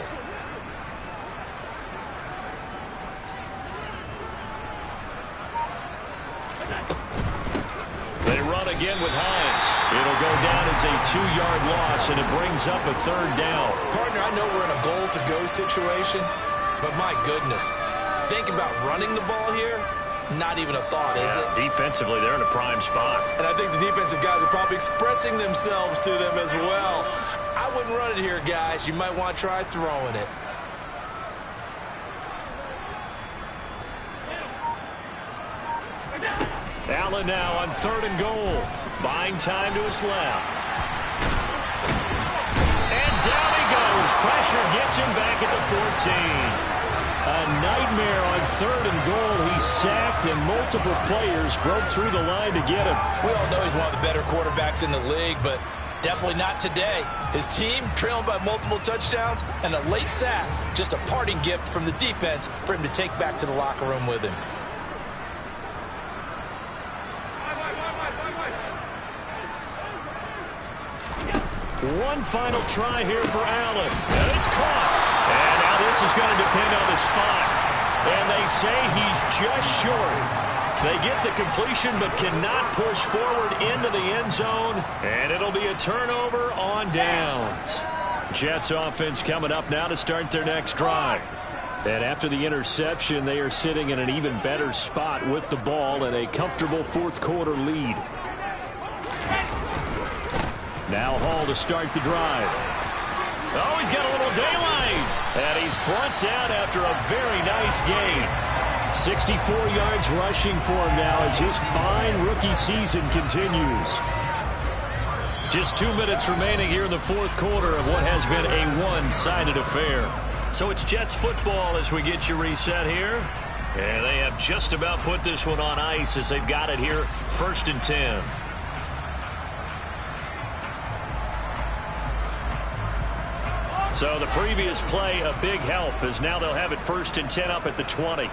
They run again with Hines. It'll go down as a 2-yard loss, and it brings up a 3rd down. Partner, I know we're in a goal-to-go situation, but my goodness, think about running the ball here. Not even a thought, is it? Defensively, they're in a prime spot. And I think the defensive guys are probably expressing themselves to them as well. I wouldn't run it here, guys. You might want to try throwing it. Allen now on 3rd and goal. Buying time to his left. And down he goes. Pressure gets him back at the 14. A nightmare on 3rd and goal. He's sacked, and multiple players broke through the line to get him. We all know he's one of the better quarterbacks in the league, but definitely not today. His team trailing by multiple touchdowns, and a late sack, just a parting gift from the defense for him to take back to the locker room with him. One final try here for Allen. And it's caught. And now this is going to depend on the spot. And they say he's just short. They get the completion but cannot push forward into the end zone. And it'll be a turnover on downs. Jets offense coming up now to start their next drive. And after the interception, they are sitting in an even better spot with the ball and a comfortable 4th quarter lead. Now Hall to start the drive. Oh, he's got a little daylight. And he's brought down after a very nice gain. 64 yards rushing for him now as his fine rookie season continues. Just 2 minutes remaining here in the 4th quarter of what has been a one-sided affair. So it's Jets football as we get you reset here. And they have just about put this one on ice as they've got it here 1st and 10. So the previous play, a big help, as now they'll have it 1st and 10 up at the 20.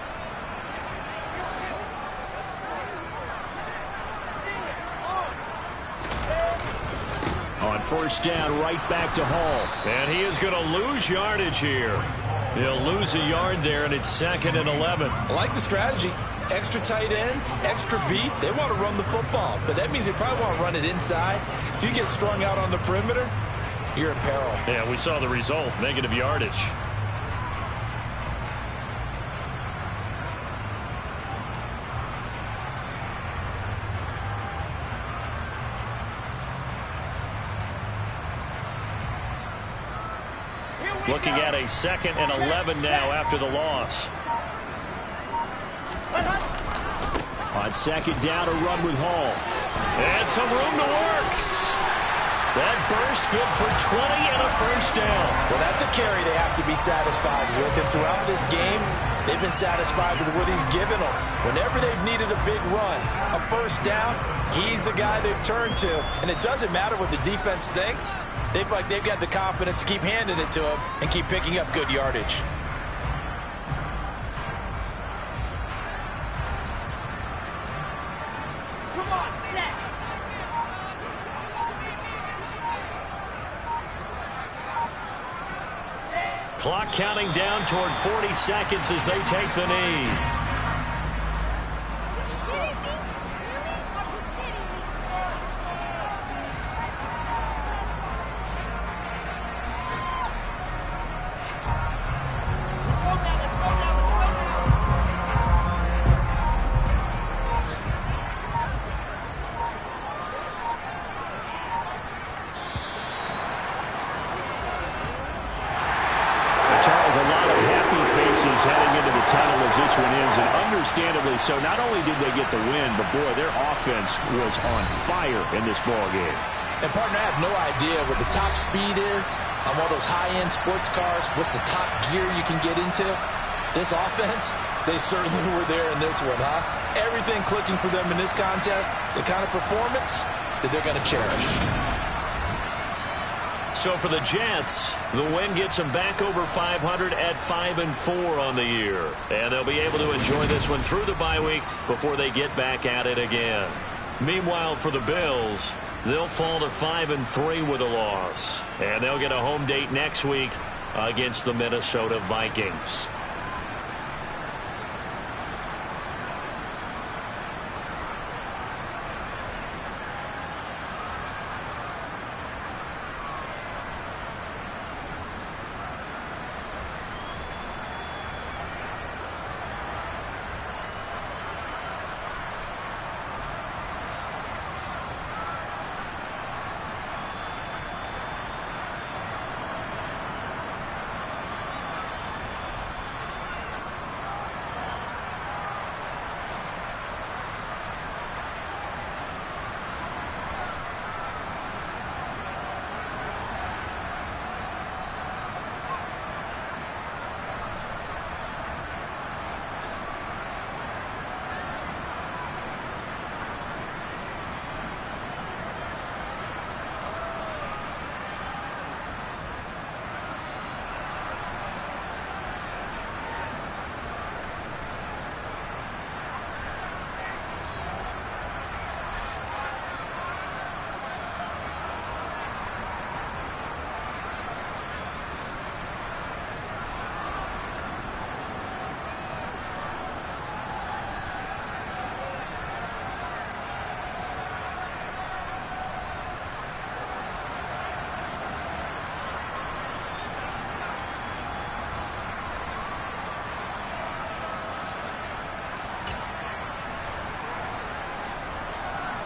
On 1st down, right back to Hall. And he is going to lose yardage here. He'll lose a yard there, and it's 2nd and 11. I like the strategy. Extra tight ends, extra beef. They want to run the football, but that means they probably want to run it inside. If you get strung out on the perimeter, you're in peril. Yeah, we saw the result, negative yardage. Looking at a 2nd and 11 now after the loss. On 2nd down, a run with Hall. And some room to work. That burst good for 20 and a 1st down. Well, that's a carry they have to be satisfied with. And throughout this game, they've been satisfied with what he's given them. Whenever they've needed a big run, a first down, he's the guy they've turned to. And it doesn't matter what the defense thinks. They've got the confidence to keep handing it to him and keep picking up good yardage. Come on, set. Clock counting down toward 40 seconds as they take the knee. Heading into the tunnel as this one ends, and understandably so. Not only did they get the win, but boy, their offense was on fire in this ball game. And partner, I have no idea what the top speed is on one of those high-end sports cars. What's the top gear you can get into? This offense, they certainly were there in this one, huh? Everything clicking for them in this contest, the kind of performance that they're going to cherish. So for the Jets, the win gets them back over 500 at 5-4 on the year. And they'll be able to enjoy this one through the bye week before they get back at it again. Meanwhile, for the Bills, they'll fall to 5-3 with a loss. And they'll get a home date next week against the Minnesota Vikings.